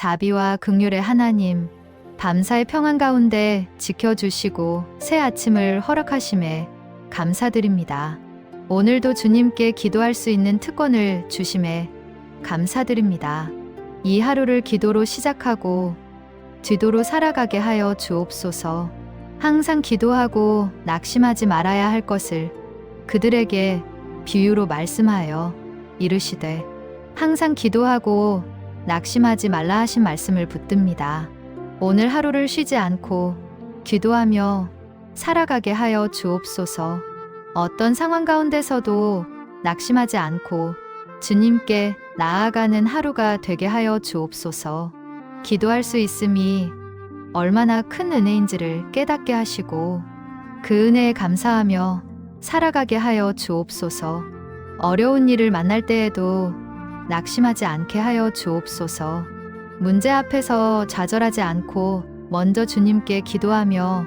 자비와 긍휼의 하나님, 밤사의 평안 가운데 지켜주시고 새 아침을 허락하심에 감사드립니다. 오늘도 주님께 기도할 수 있는 특권을 주심에 감사드립니다. 이 하루를 기도로 시작하고 뒤도로 살아가게 하여 주옵소서. 항상 기도하고 낙심하지 말아야 할 것을 그들에게 비유로 말씀하여 이르시되 항상 기도하고 낙심하지 말라 하신 말씀을 붙듭니다. 오늘 하루를 쉬지 않고 기도하며 살아가게 하여 주옵소서. 어떤 상황 가운데서도 낙심하지 않고 주님께 나아가는 하루가 되게 하여 주옵소서. 기도할 수 있음이 얼마나 큰 은혜인지를 깨닫게 하시고 그 은혜에 감사하며 살아가게 하여 주옵소서. 어려운 일을 만날 때에도 낙심하지 않게 하여 주옵소서. 문제 앞에서 좌절하지 않고 먼저 주님께 기도하며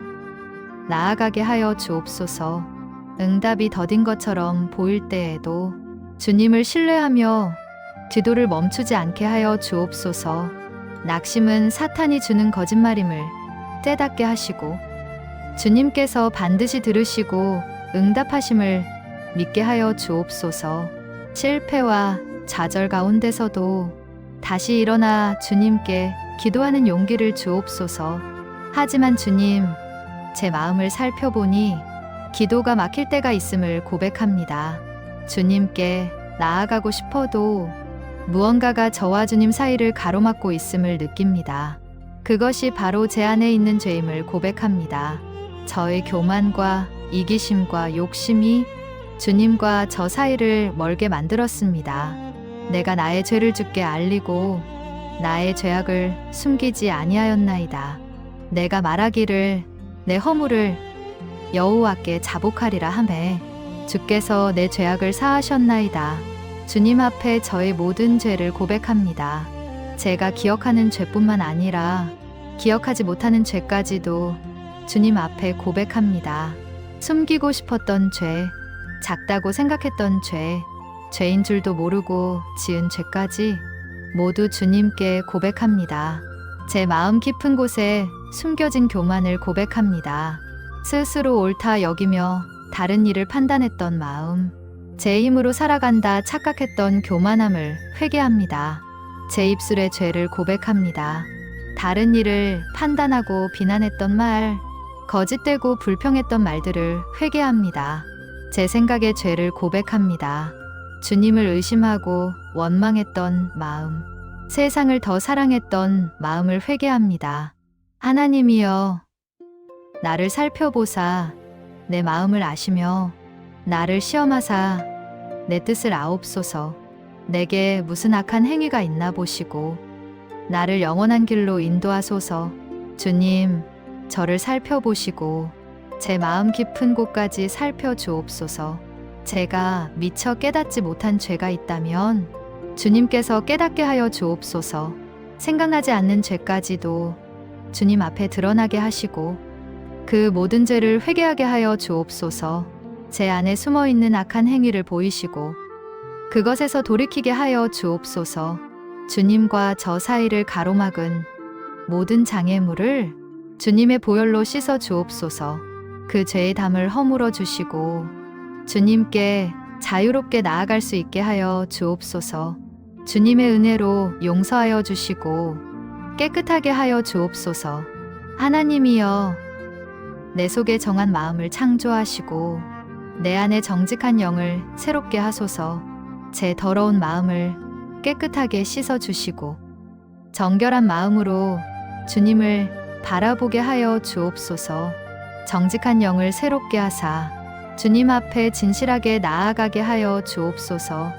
나아가게 하여 주옵소서. 응답이 더딘 것처럼 보일 때에도 주님을 신뢰하며 기도를 멈추지 않게 하여 주옵소서. 낙심은 사탄이 주는 거짓말임을 깨닫게 하시고 주님께서 반드시 들으시고 응답하심을 믿게 하여 주옵소서. 실패와 좌절 가운데서도 다시 일어나 주님께 기도하는 용기를 주옵소서. 하지만 주님, 제 마음을 살펴보니 기도가 막힐 때가 있음을 고백합니다. 주님께 나아가고 싶어도 무언가가 저와 주님 사이를 가로막고 있음을 느낍니다. 그것이 바로 제 안에 있는 죄임을 고백합니다. 저의 교만과 이기심과 욕심이 주님과 저 사이를 멀게 만들었습니다. 내가 나의 죄를 주께 알리고 나의 죄악을 숨기지 아니하였나이다. 내가 말하기를 내 허물을 여호와께 자복하리라 하매 주께서 내 죄악을 사하셨나이다. 주님 앞에 저의 모든 죄를 고백합니다. 제가 기억하는 죄뿐만 아니라 기억하지 못하는 죄까지도 주님 앞에 고백합니다. 숨기고 싶었던 죄, 작다고 생각했던 죄, 죄인 줄도 모르고 지은 죄까지 모두 주님께 고백합니다. 제 마음 깊은 곳에 숨겨진 교만을 고백합니다. 스스로 옳다 여기며 다른 일을 판단했던 마음, 제 힘으로 살아간다 착각했던 교만함을 회개합니다. 제 입술의 죄를 고백합니다. 다른 일을 판단하고 비난했던 말, 거짓되고 불평했던 말들을 회개합니다. 제 생각의 죄를 고백합니다. 주님을 의심하고 원망했던 마음, 세상을 더 사랑했던 마음을 회개합니다. 하나님이여, 나를 살펴보사 내 마음을 아시며 나를 시험하사 내 뜻을 아옵소서. 내게 무슨 악한 행위가 있나 보시고 나를 영원한 길로 인도하소서. 주님, 저를 살펴보시고 제 마음 깊은 곳까지 살펴주옵소서. 제가 미처 깨닫지 못한 죄가 있다면 주님께서 깨닫게 하여 주옵소서. 생각나지 않는 죄까지도 주님 앞에 드러나게 하시고 그 모든 죄를 회개하게 하여 주옵소서. 제 안에 숨어있는 악한 행위를 보이시고 그것에서 돌이키게 하여 주옵소서. 주님과 저 사이를 가로막은 모든 장애물을 주님의 보혈로 씻어 주옵소서. 그 죄의 담을 허물어 주시고 주님께 자유롭게 나아갈 수 있게 하여 주옵소서. 주님의 은혜로 용서하여 주시고 깨끗하게 하여 주옵소서. 하나님이여, 내 속에 정한 마음을 창조하시고 내 안에 정직한 영을 새롭게 하소서. 제 더러운 마음을 깨끗하게 씻어 주시고 정결한 마음으로 주님을 바라보게 하여 주옵소서. 정직한 영을 새롭게 하사 주님 앞에 진실하게 나아가게 하여 주옵소서.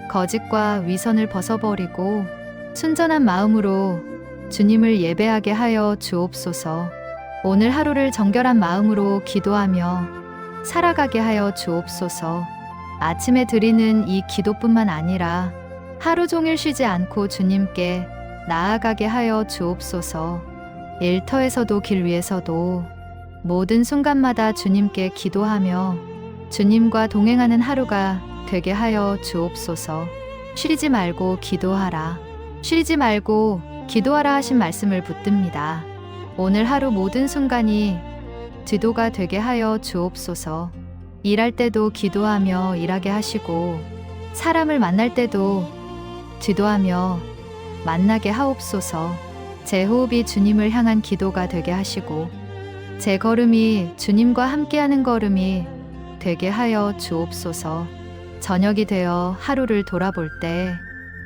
거짓과 위선을 벗어버리고 순전한 마음으로 주님을 예배하게 하여 주옵소서. 오늘 하루를 정결한 마음으로 기도하며 살아가게 하여 주옵소서. 아침에 드리는 이 기도뿐만 아니라 하루 종일 쉬지 않고 주님께 나아가게 하여 주옵소서. 일터에서도 길 위에서도 모든 순간마다 주님께 기도하며 주님과 동행하는 하루가 되게 하여 주옵소서. 쉬지 말고 기도하라. 쉬지 말고 기도하라 하신 말씀을 붙듭니다. 오늘 하루 모든 순간이 기도가 되게 하여 주옵소서. 일할 때도 기도하며 일하게 하시고 사람을 만날 때도 기도하며 만나게 하옵소서. 제 호흡이 주님을 향한 기도가 되게 하시고 제 걸음이 주님과 함께하는 걸음이 되게 하여 주옵소서. 저녁이 되어 하루를 돌아볼 때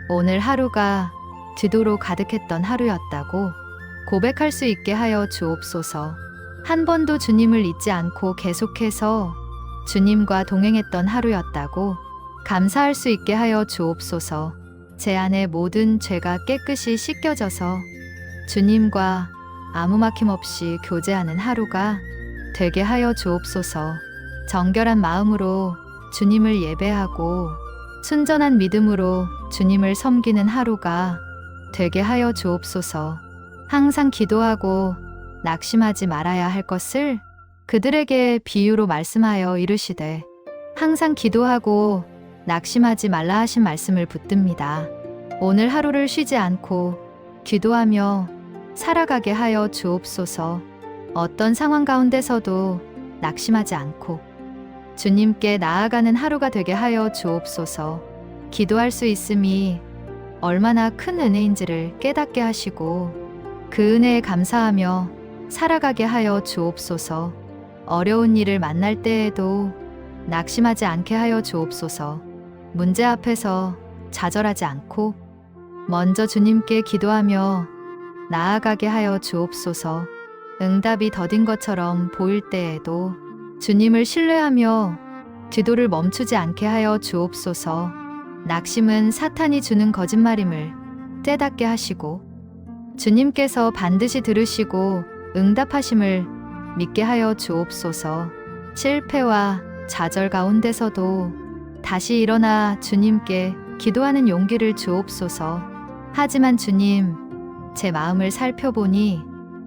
오늘 하루가 기도로 가득했던 하루였다고 고백할 수 있게 하여 주옵소서. 한 번도 주님을 잊지 않고 계속해서 주님과 동행했던 하루였다고 감사할 수 있게 하여 주옵소서. 제 안에 모든 죄가 깨끗이 씻겨져서 주님과 아무 막힘 없이 교제하는 하루가 되게 하여 주옵소서. 정결한 마음으로 주님을 예배하고 순전한 믿음으로 주님을 섬기는 하루가 되게 하여 주옵소서. 항상 기도하고 낙심하지 말아야 할 것을 그들에게 비유로 말씀하여 이르시되 항상 기도하고 낙심하지 말라 하신 말씀을 붙듭니다. 오늘 하루를 쉬지 않고 기도하며 살아가게 하여 주옵소서. 어떤 상황 가운데서도 낙심하지 않고 주님께 나아가는 하루가 되게 하여 주옵소서. 기도할 수 있음이 얼마나 큰 은혜인지를 깨닫게 하시고 그 은혜에 감사하며 살아가게 하여 주옵소서. 어려운 일을 만날 때에도 낙심하지 않게 하여 주옵소서. 문제 앞에서 좌절하지 않고 먼저 주님께 기도하며 나아가게 하여 주옵소서. 응답이 더딘 것처럼 보일 때에도 주님을 신뢰하며 기도를 멈추지 않게 하여 주옵소서. 낙심은 사탄이 주는 거짓말임을 깨닫게 하시고 주님께서 반드시 들으시고 응답하심을 믿게 하여 주옵소서. 실패와 좌절 가운데서도 다시 일어나 주님께 기도하는 용기를 주옵소서. 하지만 주님, 제 마음을 살펴보니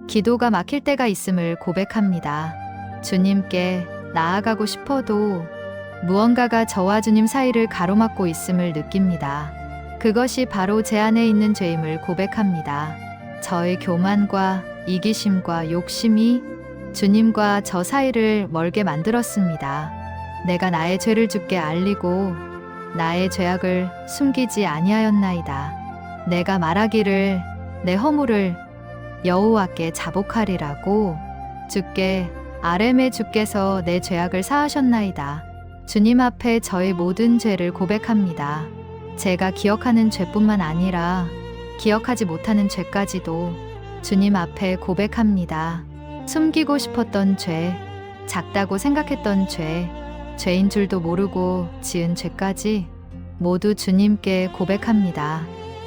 기도가 막힐 때가 있음을 고백합니다. 주님께 나아가고 싶어도 무언가가 저와 주님 사이를 가로막고 있음을 느낍니다. 그것이 바로 제 안에 있는 죄임을 고백합니다. 저의 교만과 이기심과 욕심이 주님과 저 사이를 멀게 만들었습니다. 내가 나의 죄를 주께 알리고 나의 죄악을 숨기지 아니하였나이다. 내가 말하기를 내 허물을 여호와께 자복하리라고 주께 아뢰매 주께서 내 죄악을 사하셨나이다. 주님 앞에 저의 모든 죄를 고백합니다. 제가 기억하는 죄뿐만 아니라 기억하지 못하는 죄까지도 주님 앞에 고백합니다. 숨기고 싶었던 죄, 작다고 생각했던 죄, 죄인 줄도 모르고 지은 죄까지 모두 주님께 고백합니다.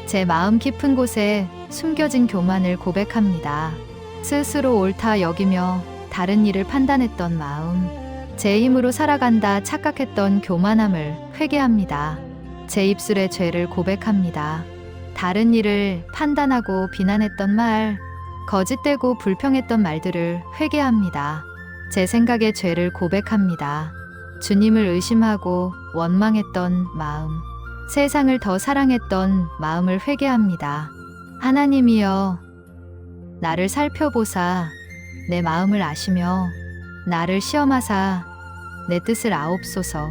제 마음 깊은 곳에 숨겨진 교만을 고백합니다. 스스로 옳다 여기며 다른 일을 판단했던 마음, 제 힘으로 살아간다 착각했던 교만함을 회개합니다. 제 입술의 죄를 고백합니다. 다른 일을 판단하고 비난했던 말, 거짓되고 불평했던 말들을 회개합니다. 제 생각의 죄를 고백합니다. 주님을 의심하고 원망했던 마음, 세상을 더 사랑했던 마음을 회개합니다. 하나님이여, 나를 살펴보사 내 마음을 아시며 나를 시험하사 내 뜻을 아옵소서.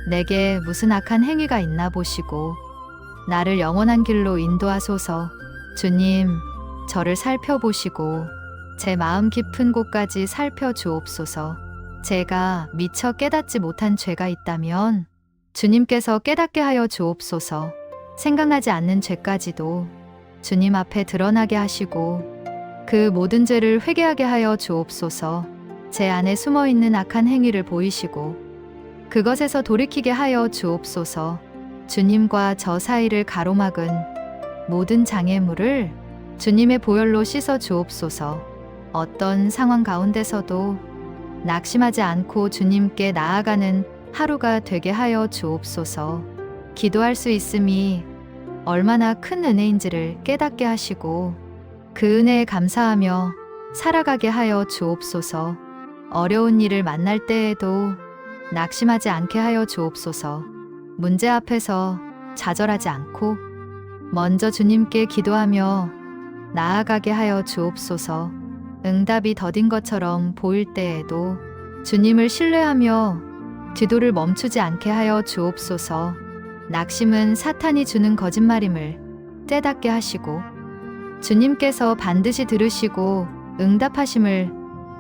내게 무슨 악한 행위가 있나 보시고 나를 영원한 길로 인도하소서. 주님, 저를 살펴보시고 제 마음 깊은 곳까지 살펴주옵소서. 제가 미처 깨닫지 못한 죄가 있다면 주님께서 깨닫게 하여 주옵소서. 생각나지 않는 죄까지도 주님 앞에 드러나게 하시고 그 모든 죄를 회개하게 하여 주옵소서. 제 안에 숨어있는 악한 행위를 보이시고 그것에서 돌이키게 하여 주옵소서. 주님과 저 사이를 가로막은 모든 장애물을 주님의 보혈로 씻어 주옵소서. 어떤 상황 가운데서도 낙심하지 않고 주님께 나아가는 하루가 되게 하여 주옵소서. 기도할 수 있음이 얼마나 큰 은혜인지를 깨닫게 하시고 그 은혜에 감사하며 살아가게 하여 주옵소서. 어려운 일을 만날 때에도 낙심하지 않게 하여 주옵소서. 문제 앞에서 좌절하지 않고 먼저 주님께 기도하며 나아가게 하여 주옵소서. 응답이 더딘 것처럼 보일 때에도 주님을 신뢰하며 기도를 멈추지 않게 하여 주옵소서. 낙심은 사탄이 주는 거짓말임을 깨닫게 하시고 주님께서 반드시 들으시고 응답하심을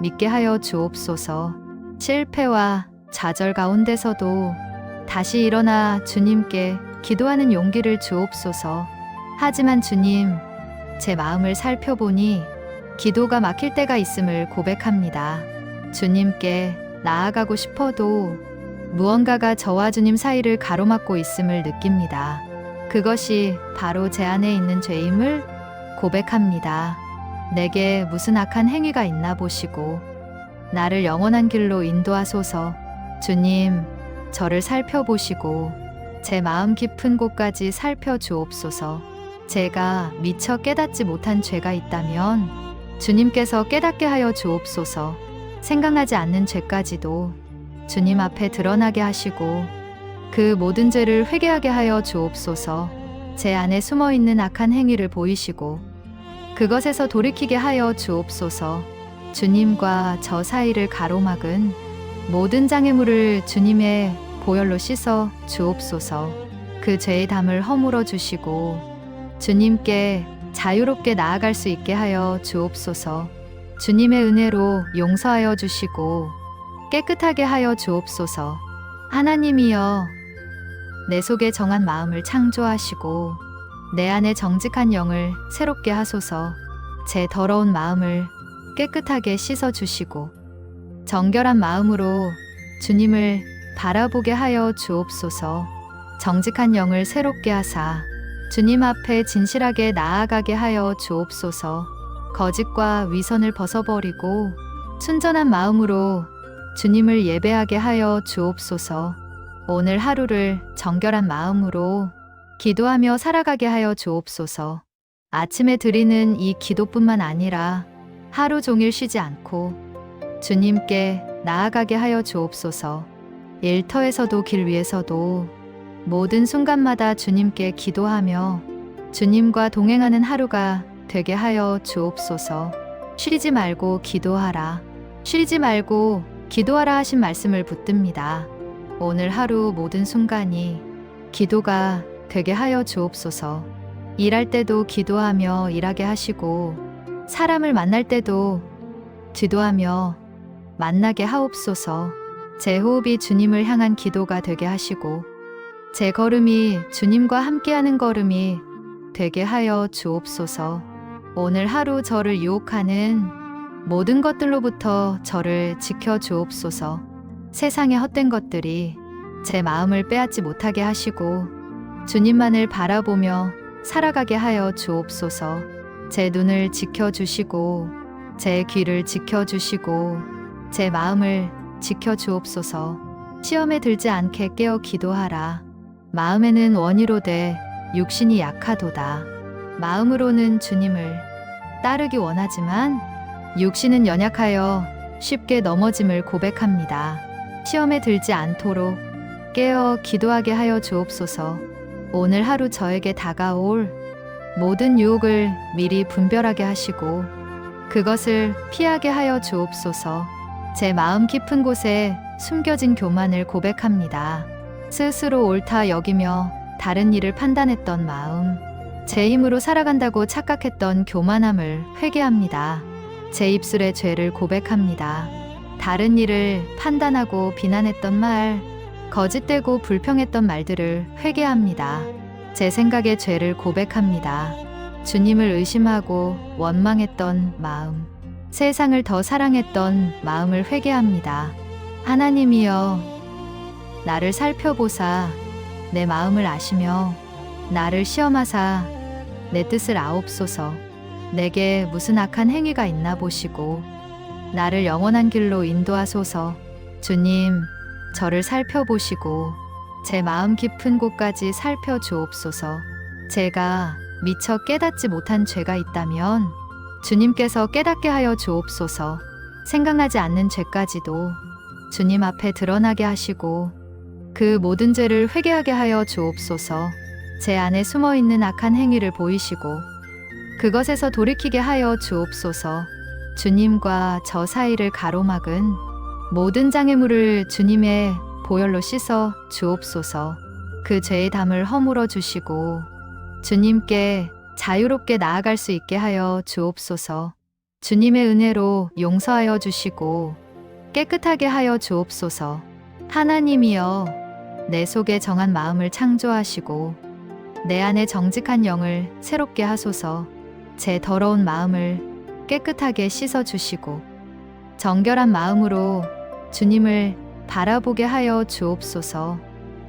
믿게 하여 주옵소서. 실패와 좌절 가운데서도 다시 일어나 주님께 기도하는 용기를 주옵소서. 하지만 주님, 제 마음을 살펴보니 기도가 막힐 때가 있음을 고백합니다. 주님께 나아가고 싶어도 무언가가 저와 주님 사이를 가로막고 있음을 느낍니다. 그것이 바로 제 안에 있는 죄임을 고백합니다. 내게 무슨 악한 행위가 있나 보시고 나를 영원한 길로 인도하소서. 주님, 저를 살펴보시고 제 마음 깊은 곳까지 살펴주옵소서. 제가 미처 깨닫지 못한 죄가 있다면 주님께서 깨닫게 하여 주옵소서. 생각나지 않는 죄까지도 주님 앞에 드러나게 하시고 그 모든 죄를 회개하게 하여 주옵소서. 제 안에 숨어있는 악한 행위를 보이시고 그것에서 돌이키게 하여 주옵소서. 주님과 저 사이를 가로막은 모든 장애물을 주님의 보혈로 씻어 주옵소서. 그 죄의 담을 허물어 주시고 주님께 자유롭게 나아갈 수 있게 하여 주옵소서. 주님의 은혜로 용서하여 주시고 깨끗하게 하여 주옵소서. 하나님이여, 내 속에 정한 마음을 창조하시고 내 안에 정직한 영을 새롭게 하소서. 제 더러운 마음을 깨끗하게 씻어 주시고 정결한 마음으로 주님을 바라보게 하여 주옵소서. 정직한 영을 새롭게 하사 주님 앞에 진실하게 나아가게 하여 주옵소서. 거짓과 위선을 벗어버리고 순전한 마음으로 주님을 예배하게 하여 주옵소서. 오늘 하루를 정결한 마음으로 기도하며 살아가게 하여 주옵소서. 아침에 드리는 이 기도뿐만 아니라 하루 종일 쉬지 않고 주님께 나아가게 하여 주옵소서. 일터에서도 길 위에서도 모든 순간마다 주님께 기도하며 주님과 동행하는 하루가 되게 하여 주옵소서. 쉬지 말고 기도하라. 쉬지 말고 기도하라 하신 말씀을 붙듭니다. 오늘 하루 모든 순간이 기도가 되게 하여 주옵소서. 일할 때도 기도하며 일하게 하시고 사람을 만날 때도 기도하며 만나게 하옵소서. 제 호흡이 주님을 향한 기도가 되게 하시고 제 걸음이 주님과 함께하는 걸음이 되게 하여 주옵소서. 오늘 하루 저를 유혹하는 모든 것들로부터 저를 지켜 주옵소서. 세상의 헛된 것들이 제 마음을 빼앗지 못하게 하시고 주님만을 바라보며 살아가게 하여 주옵소서. 제 눈을 지켜주시고 제 귀를 지켜주시고 제 마음을 지켜주옵소서. 시험에 들지 않게 깨어 기도하라. 마음에는 원이로되 육신이 약하도다. 마음으로는 주님을 따르기 원하지만 육신은 연약하여 쉽게 넘어짐을 고백합니다. 시험에 들지 않도록 깨어 기도하게 하여 주옵소서. 오늘 하루 저에게 다가올 모든 유혹을 미리 분별하게 하시고 그것을 피하게 하여 주옵소서. 제 마음 깊은 곳에 숨겨진 교만을 고백합니다. 스스로 옳다 여기며 다른 일을 판단했던 마음, 제 힘으로 살아간다고 착각했던 교만함을 회개합니다. 제 입술의 죄를 고백합니다. 다른 일을 판단하고 비난했던 말, 거짓되고 불평했던 말들을 회개합니다. 제 생각의 죄를 고백합니다. 주님을 의심하고 원망했던 마음, 세상을 더 사랑했던 마음을 회개합니다. 하나님이여, 나를 살펴보사 내 마음을 아시며 나를 시험하사 내 뜻을 아옵소서. 내게 무슨 악한 행위가 있나 보시고 나를 영원한 길로 인도하소서. 주님, 저를 살펴보시고 제 마음 깊은 곳까지 살펴주옵소서. 제가 미처 깨닫지 못한 죄가 있다면 주님께서 깨닫게 하여 주옵소서. 생각나지 않는 죄까지도 주님 앞에 드러나게 하시고 그 모든 죄를 회개하게 하여 주옵소서. 제 안에 숨어있는 악한 행위를 보이시고 그것에서 돌이키게 하여 주옵소서. 주님과 저 사이를 가로막은 모든 장애물을 주님의 보혈로 씻어 주옵소서. 그 죄의 담을 허물어 주시고 주님께 자유롭게 나아갈 수 있게 하여 주옵소서. 주님의 은혜로 용서하여 주시고 깨끗하게 하여 주옵소서. 하나님이여, 내 속에 정한 마음을 창조하시고 내 안에 정직한 영을 새롭게 하소서. 제 더러운 마음을 깨끗하게 씻어 주시고 정결한 마음으로 주님을 바라보게 하여 주옵소서.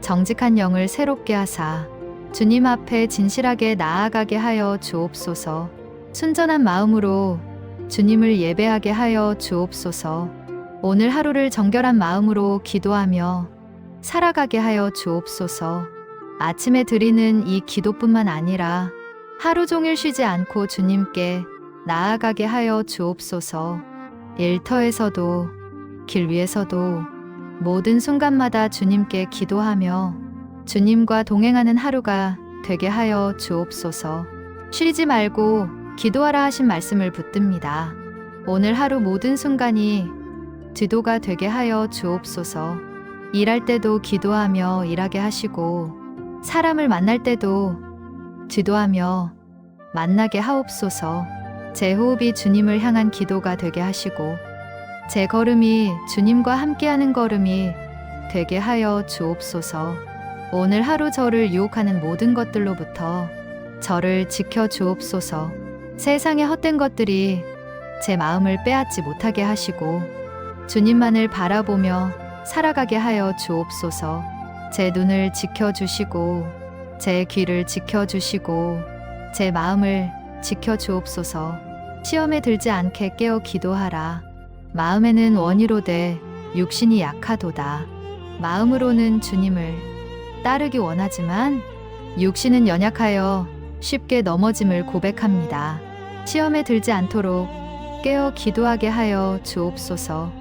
정직한 영을 새롭게 하사 주님 앞에 진실하게 나아가게 하여 주옵소서. 순전한 마음으로 주님을 예배하게 하여 주옵소서. 오늘 하루를 정결한 마음으로 기도하며 살아가게 하여 주옵소서. 아침에 드리는 이 기도뿐만 아니라 하루 종일 쉬지 않고 주님께 나아가게 하여 주옵소서. 일터에서도 길 위에서도 모든 순간마다 주님께 기도하며 주님과 동행하는 하루가 되게 하여 주옵소서. 쉬지 말고 기도하라 하신 말씀을 붙듭니다. 오늘 하루 모든 순간이 기도가 되게 하여 주옵소서. 일할 때도 기도하며 일하게 하시고 사람을 만날 때도 기도하며 만나게 하옵소서. 제 호흡이 주님을 향한 기도가 되게 하시고 제 걸음이 주님과 함께하는 걸음이 되게 하여 주옵소서. 오늘 하루 저를 유혹하는 모든 것들로부터 저를 지켜 주옵소서. 세상의 헛된 것들이 제 마음을 빼앗지 못하게 하시고 주님만을 바라보며 살아가게 하여 주옵소서. 제 눈을 지켜주시고 제 귀를 지켜주시고 제 마음을 지켜주옵소서. 시험에 들지 않게 깨어 기도하라. 마음에는 원이로되 육신이 약하도다. 마음으로는 주님을 따르기 원하지만 육신은 연약하여 쉽게 넘어짐을 고백합니다. 시험에 들지 않도록 깨어 기도하게 하여 주옵소서.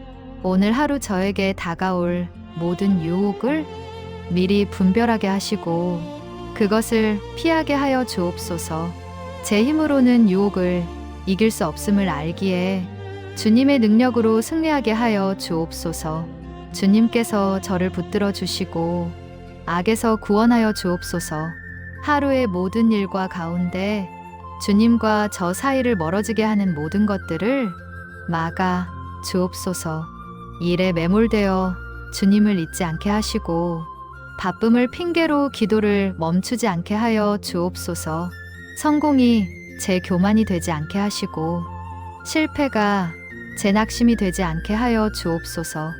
오늘 하루 저에게 다가올 모든 유혹을 미리 분별하게 하시고 그것을 피하게 하여 주옵소서. 제 힘으로는 유혹을 이길 수 없음을 알기에 주님의 능력으로 승리하게 하여 주옵소서. 주님께서 저를 붙들어 주시고 악에서 구원하여 주옵소서. 하루의 모든 일과 가운데 주님과 저 사이를 멀어지게 하는 모든 것들을 막아 주옵소서. 일에 매몰되어 주님을 잊지 않게 하시고 바쁨을 핑계로 기도를 멈추지 않게 하여 주옵소서. 성공이 제 교만이 되지 않게 하시고 실패가 제 낙심이 되지 않게 하여 주옵소서.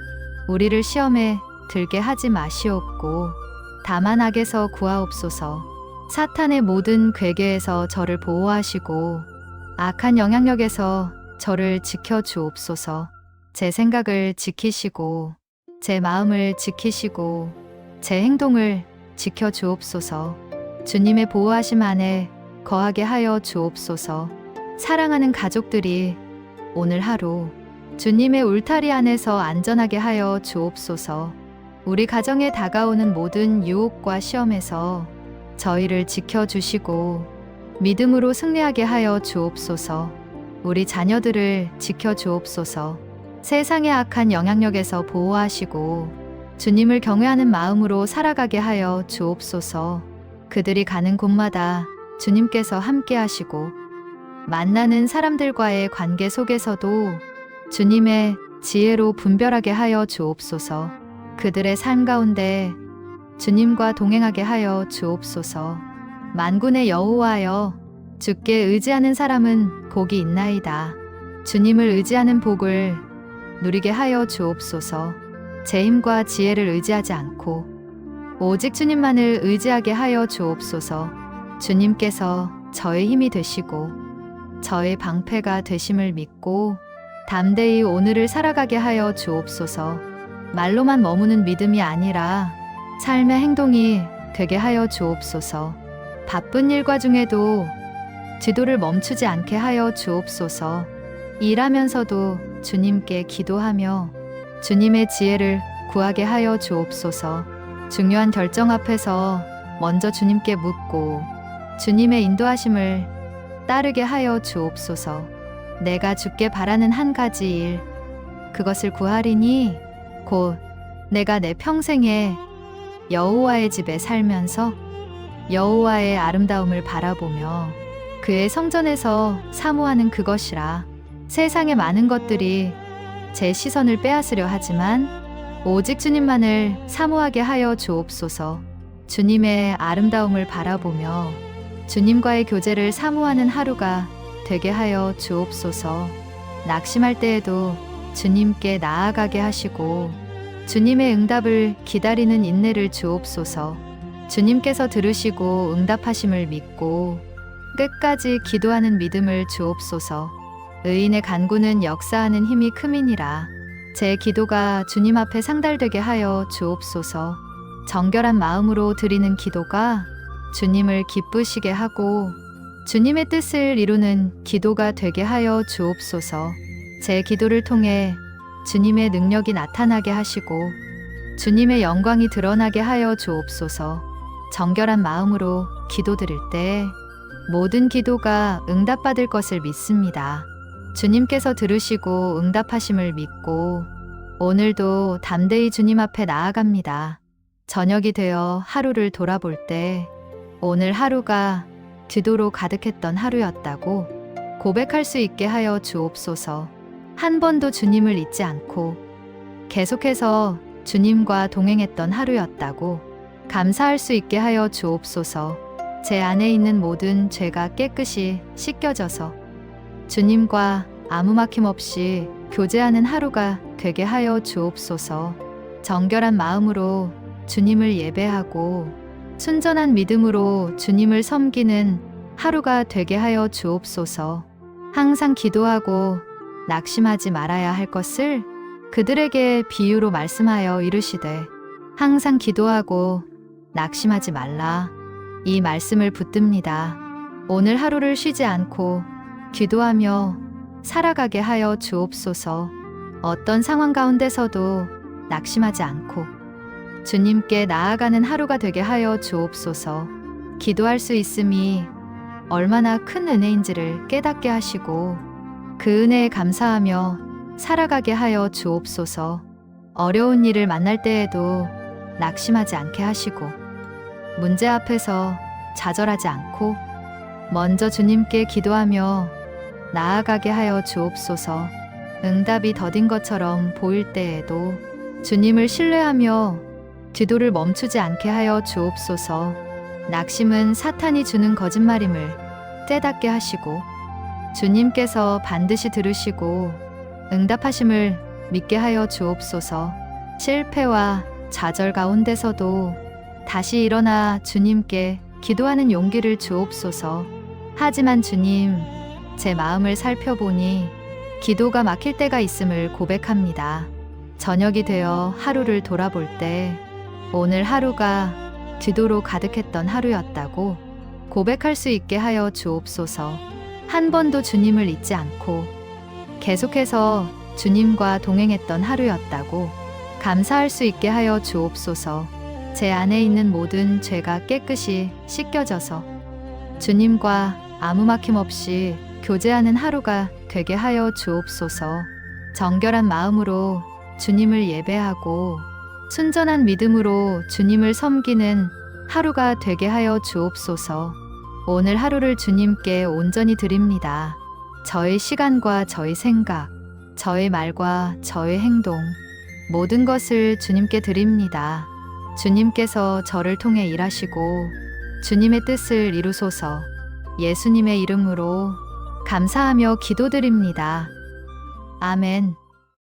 우리를 시험에 들게 하지 마시옵고 다만 악에서 구하옵소서. 사탄의 모든 괴계에서 저를 보호하시고 악한 영향력에서 저를 지켜주옵소서. 제 생각을 지키시고 제 마음을 지키시고 제 행동을 지켜주옵소서. 주님의 보호하심 안에 거하게 하여 주옵소서. 사랑하는 가족들이 오늘 하루 주님의 울타리 안에서 안전하게 하여 주옵소서. 우리 가정에 다가오는 모든 유혹과 시험에서 저희를 지켜주시고 믿음으로 승리하게 하여 주옵소서. 우리 자녀들을 지켜주옵소서. 세상의 악한 영향력에서 보호하시고 주님을 경외하는 마음으로 살아가게 하여 주옵소서. 그들이 가는 곳마다 주님께서 함께 하시고 만나는 사람들과의 관계 속에서도 주님의 지혜로 분별하게 하여 주옵소서. 그들의 삶 가운데 주님과 동행하게 하여 주옵소서. 만군의 여호와여, 주께 의지하는 사람은 복이 있나이다. 주님을 의지하는 복을 누리게 하여 주옵소서. 제 힘과 지혜를 의지하지 않고 오직 주님만을 의지하게 하여 주옵소서. 주님께서 저의 힘이 되시고 저의 방패가 되심을 믿고 담대히 오늘을 살아가게 하여 주옵소서. 말로만 머무는 믿음이 아니라 삶의 행동이 되게 하여 주옵소서. 바쁜 일과 중에도 기도를 멈추지 않게 하여 주옵소서. 일하면서도 주님께 기도하며 주님의 지혜를 구하게 하여 주옵소서. 중요한 결정 앞에서 먼저 주님께 묻고 주님의 인도하심을 따르게 하여 주옵소서. 내가 주께 바라는 한 가지 일, 그것을 구하리니 곧 내가 내 평생에 여호와의 집에 살면서 여호와의 아름다움을 바라보며 그의 성전에서 사모하는 그것이라. 세상의 많은 것들이 제 시선을 빼앗으려 하지만 오직 주님만을 사모하게 하여 주옵소서. 주님의 아름다움을 바라보며 주님과의 교제를 사모하는 하루가 되게 하여 주옵소서. 낙심할 때에도 주님께 나아가게 하시고 주님의 응답을 기다리는 인내를 주옵소서. 주님께서 들으시고 응답하심을 믿고 끝까지 기도하는 믿음을 주옵소서. 의인의 간구는 역사하는 힘이 큼이니라. 제 기도가 주님 앞에 상달되게 하여 주옵소서. 정결한 마음으로 드리는 기도가 주님을 기쁘시게 하고 주님의 뜻을 이루는 기도가 되게 하여 주옵소서. 제 기도를 통해 주님의 능력이 나타나게 하시고 주님의 영광이 드러나게 하여 주옵소서. 정결한 마음으로 기도드릴 때 모든 기도가 응답받을 것을 믿습니다. 주님께서 들으시고 응답하심을 믿고 오늘도 담대히 주님 앞에 나아갑니다. 저녁이 되어 하루를 돌아볼 때 오늘 하루가 기도로 가득했던 하루였다고 고백할 수 있게 하여 주옵소서. 한 번도 주님을 잊지 않고 계속해서 주님과 동행했던 하루였다고 감사할 수 있게 하여 주옵소서. 제 안에 있는 모든 죄가 깨끗이 씻겨져서 주님과 아무 막힘 없이 교제하는 하루가 되게 하여 주옵소서. 정결한 마음으로 주님을 예배하고 순전한 믿음으로 주님을 섬기는 하루가 되게 하여 주옵소서. 항상 기도하고 낙심하지 말아야 할 것을 그들에게 비유로 말씀하여 이르시되 항상 기도하고 낙심하지 말라. 이 말씀을 붙듭니다. 오늘 하루를 쉬지 않고 기도하며 살아가게 하여 주옵소서. 어떤 상황 가운데서도 낙심하지 않고 주님께 나아가는 하루가 되게 하여 주옵소서. 기도할 수 있음이 얼마나 큰 은혜인지를 깨닫게 하시고 그 은혜에 감사하며 살아가게 하여 주옵소서. 어려운 일을 만날 때에도 낙심하지 않게 하시고 문제 앞에서 좌절하지 않고 먼저 주님께 기도하며 나아가게 하여 주옵소서. 응답이 더딘 것처럼 보일 때에도 주님을 신뢰하며 기도를 멈추지 않게 하여 주옵소서. 낙심은 사탄이 주는 거짓말임을 깨닫게 하시고 주님께서 반드시 들으시고 응답하심을 믿게 하여 주옵소서. 실패와 좌절 가운데서도 다시 일어나 주님께 기도하는 용기를 주옵소서. 하지만 주님, 제 마음을 살펴보니 기도가 막힐 때가 있음을 고백합니다. 저녁이 되어 하루를 돌아볼 때 오늘 하루가 기도로 가득했던 하루였다고 고백할 수 있게 하여 주옵소서. 한 번도 주님을 잊지 않고 계속해서 주님과 동행했던 하루였다고 감사할 수 있게 하여 주옵소서. 제 안에 있는 모든 죄가 깨끗이 씻겨져서 주님과 아무 막힘 없이 교제하는 하루가 되게 하여 주옵소서. 정결한 마음으로 주님을 예배하고 순전한 믿음으로 주님을 섬기는 하루가 되게 하여 주옵소서. 오늘 하루를 주님께 온전히 드립니다. 저의 시간과 저의 생각, 저의 말과 저의 행동, 모든 것을 주님께 드립니다. 주님께서 저를 통해 일하시고 주님의 뜻을 이루소서. 예수님의 이름으로 감사하며 기도드립니다. 아멘.